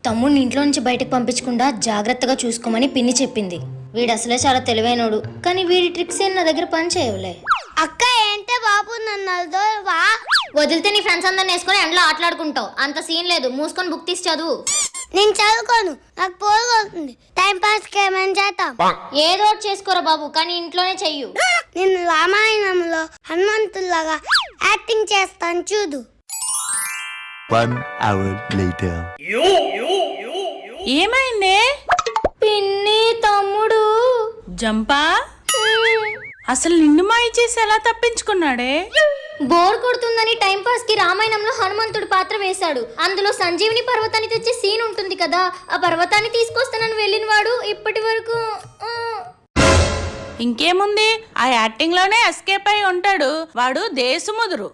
తమ్ముడిని ఇంట్లో నుంచి బయటకు పంపించకుండా జాగ్రత్తగా చూసుకోమని పిన్ని చెప్పింది. వీడు అసలే చాలా తెలివైనోడు, కానీ వీడి ట్రిక్స్ ఏం నా దగ్గర పని చేయవులే. అక్క ఏంటే బాబు నన్ను వా వదిలితే నీ ఫ్రెండ్స్ అందరిని వేసుకొని ఎండలో ఆటలాడుకుంటావు. అంత సీన్ లేదు, మూసుకొని బుక్ తీసి చదువు. నేను చదువుకోను, నాకు పోగొడుతుంది. టైం పాస్ కి ఏమైనా చేద్దాం. ఏదో ఒకటి చేసుకోరా బాబు, కానీ ఇంట్లోనే చెయ్యు. నేను రామాయణంలో హనుమంతుల్లాగా యాక్టింగ్ చేస్తాను చూడు. 1 hour later. ఏమైందే? పిన్ని తమ్ముడు జంపా అసలు నిన్ను మాయ చేసి ఎలా తప్పించుకున్నాడే? బోర్ కొడుతుందని టైం పాస్ కి రామాయణంలో హనుమంతుడు పాత్ర వేశాడు. అందులో సంజీవిని పర్వతాన్ని తెచ్చే సీన్ ఉంటుంది కదా, ఆ పర్వతాన్ని తీసుకొస్తానని వెళ్ళిన వాడు ఇప్పటి వరకు ఇంకేముంది, ఆ యాక్టింగ్ లోనే ఎస్కేప్ అయి ఉంటాడు. వాడు దేశముదురు.